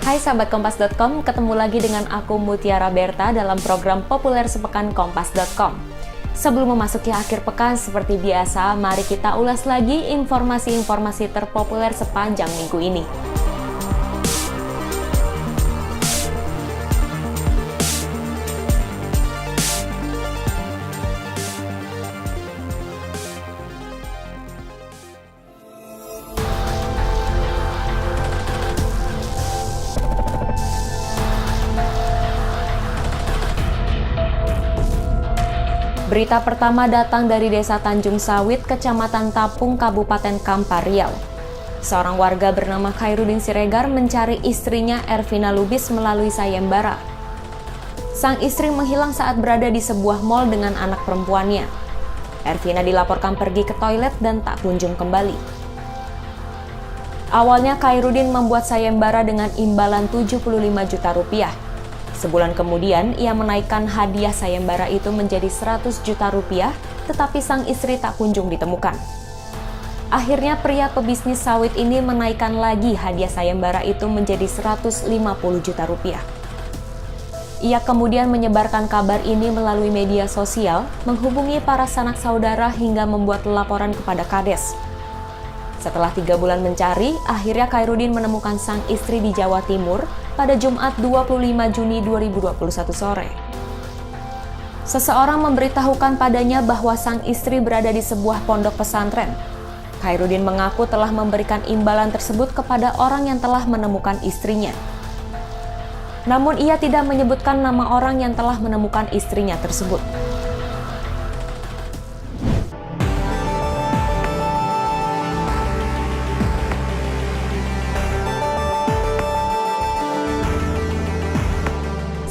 Hai sahabat Kompas.com, ketemu lagi dengan aku Mutiara Berta dalam program populer sepekan Kompas.com. Sebelum memasuki akhir pekan seperti biasa, mari kita ulas lagi informasi-informasi terpopuler sepanjang minggu ini. Berita pertama datang dari Desa Tanjung Sawit, Kecamatan Tapung, Kabupaten Kampar, Riau. Seorang warga bernama Khairuddin Siregar mencari istrinya Ervina Lubis melalui sayembara. Sang istri menghilang saat berada di sebuah mal dengan anak perempuannya. Ervina dilaporkan pergi ke toilet dan tak kunjung kembali. Awalnya Khairuddin membuat sayembara dengan imbalan 75 juta rupiah. Sebulan kemudian, ia menaikkan hadiah sayembara itu menjadi 100 juta rupiah, tetapi sang istri tak kunjung ditemukan. Akhirnya pria pebisnis sawit ini menaikkan lagi hadiah sayembara itu menjadi 150 juta rupiah. Ia kemudian menyebarkan kabar ini melalui media sosial, menghubungi para sanak saudara hingga membuat laporan kepada Kades. Setelah 3 bulan mencari, akhirnya Khairuddin menemukan sang istri di Jawa Timur pada Jumat 25 Juni 2021 sore. Seseorang memberitahukan padanya bahwa sang istri berada di sebuah pondok pesantren. Khairuddin mengaku telah memberikan imbalan tersebut kepada orang yang telah menemukan istrinya. Namun ia tidak menyebutkan nama orang yang telah menemukan istrinya tersebut.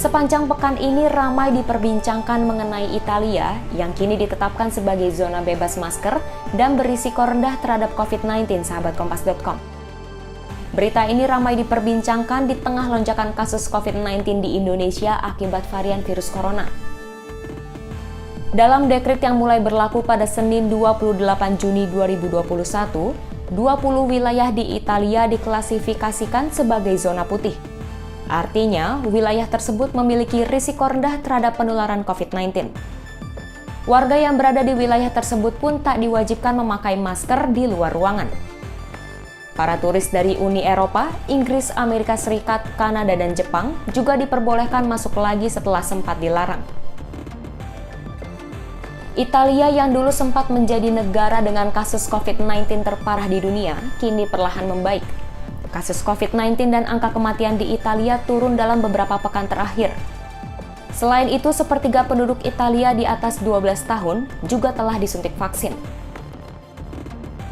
Sepanjang pekan ini ramai diperbincangkan mengenai Italia yang kini ditetapkan sebagai zona bebas masker dan berisiko rendah terhadap COVID-19, sahabat Kompas.com. Berita ini ramai diperbincangkan di tengah lonjakan kasus COVID-19 di Indonesia akibat varian virus corona. Dalam dekret yang mulai berlaku pada Senin 28 Juni 2021, 20 wilayah di Italia diklasifikasikan sebagai zona putih. Artinya, wilayah tersebut memiliki risiko rendah terhadap penularan COVID-19. Warga yang berada di wilayah tersebut pun tak diwajibkan memakai masker di luar ruangan. Para turis dari Uni Eropa, Inggris, Amerika Serikat, Kanada, dan Jepang juga diperbolehkan masuk lagi setelah sempat dilarang. Italia yang dulu sempat menjadi negara dengan kasus COVID-19 terparah di dunia, kini perlahan membaik. Kasus COVID-19 dan angka kematian di Italia turun dalam beberapa pekan terakhir. Selain itu, sepertiga penduduk Italia di atas 12 tahun juga telah disuntik vaksin.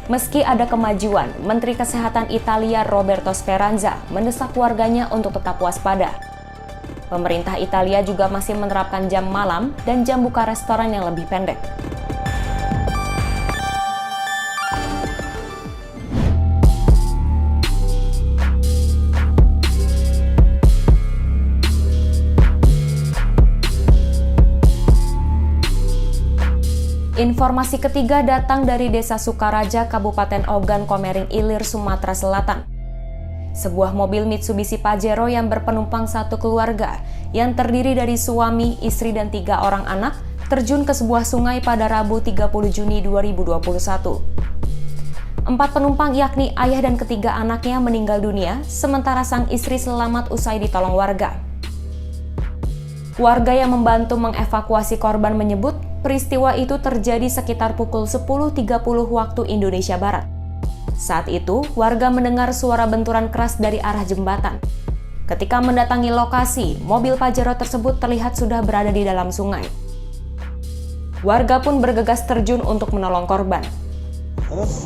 Meski ada kemajuan, Menteri Kesehatan Italia Roberto Speranza mendesak warganya untuk tetap waspada. Pemerintah Italia juga masih menerapkan jam malam dan jam buka restoran yang lebih pendek. Informasi ketiga datang dari Desa Sukaraja, Kabupaten Ogan Komering Ilir, Sumatera Selatan. Sebuah mobil Mitsubishi Pajero yang berpenumpang satu keluarga, yang terdiri dari suami, istri, dan 3 orang anak, terjun ke sebuah sungai pada Rabu 30 Juni 2021. 4 penumpang yakni ayah dan ketiga anaknya meninggal dunia, sementara sang istri selamat usai ditolong warga. Warga yang membantu mengevakuasi korban menyebut peristiwa itu terjadi sekitar pukul 10.30 waktu Indonesia Barat. Saat itu, warga mendengar suara benturan keras dari arah jembatan. Ketika mendatangi lokasi, mobil Pajero tersebut terlihat sudah berada di dalam sungai. Warga pun bergegas terjun untuk menolong korban. Terus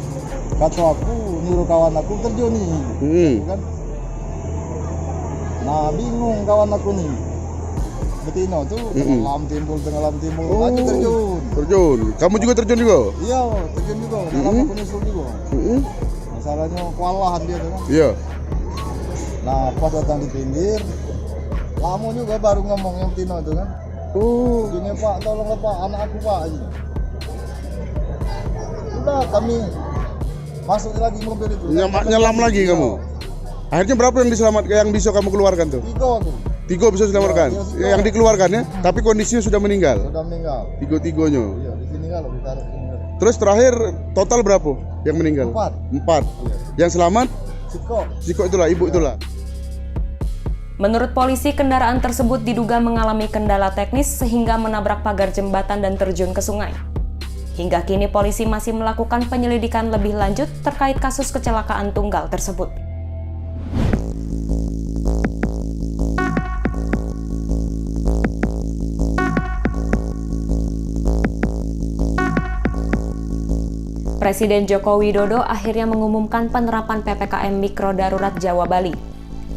kata aku, nyuruh kawan aku terjun nih. Kan? Nah, bingung kawan aku nih. Betino tuh tengah lam timbul, maju terjun. Kamu juga terjun juga? Iya, terjun juga. Aku nyusul juga. Masalahnya kewalahan dia tuh kan. Iya. Nah, pas datang di pinggir, lama juga baru ngomong yang Betino tuh kan. Ujungnya Pak, tolonglah Pak, anak aku Pak. Udah kami masuk lagi mobil itu. Nyelam lagi kamu? Akhirnya berapa yang diselamatkan, yang bisa kamu keluarkan tuh? 3 aku. 3 bisa diselamatkan. Iya, iya, Yang dikeluarkan ya, tapi kondisinya sudah meninggal. Sudah meninggal. 3-3-nya. Iya, di sini kalau ditaruh sini. Terus terakhir total berapa yang meninggal? 4. Yang selamat? Siko itulah, ibu itulah. Menurut polisi, kendaraan tersebut diduga mengalami kendala teknis sehingga menabrak pagar jembatan dan terjun ke sungai. Hingga kini polisi masih melakukan penyelidikan lebih lanjut terkait kasus kecelakaan tunggal tersebut. Presiden Joko Widodo akhirnya mengumumkan penerapan PPKM Mikro Darurat Jawa Bali.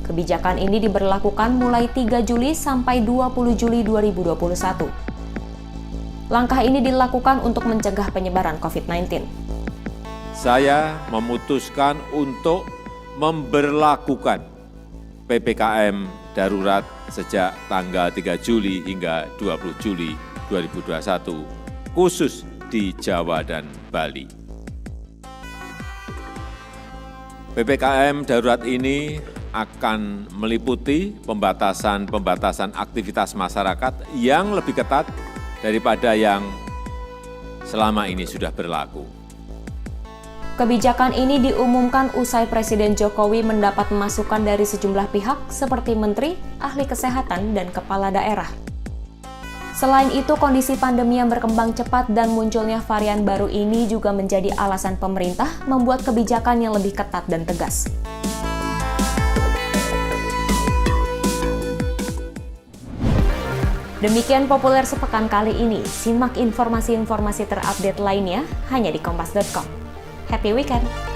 Kebijakan ini diberlakukan mulai 3 Juli sampai 20 Juli 2021. Langkah ini dilakukan untuk mencegah penyebaran COVID-19. Saya memutuskan untuk memberlakukan PPKM darurat sejak tanggal 3 Juli hingga 20 Juli 2021, khusus di Jawa dan Bali. PPKM darurat ini akan meliputi pembatasan aktivitas masyarakat yang lebih ketat daripada yang selama ini sudah berlaku. Kebijakan ini diumumkan usai Presiden Jokowi mendapat masukan dari sejumlah pihak seperti menteri, ahli kesehatan, dan kepala daerah. Selain itu, kondisi pandemi yang berkembang cepat dan munculnya varian baru ini juga menjadi alasan pemerintah membuat kebijakan yang lebih ketat dan tegas. Demikian Populer Sepekan kali ini. Simak informasi-informasi terupdate lainnya hanya di kompas.com. Happy weekend!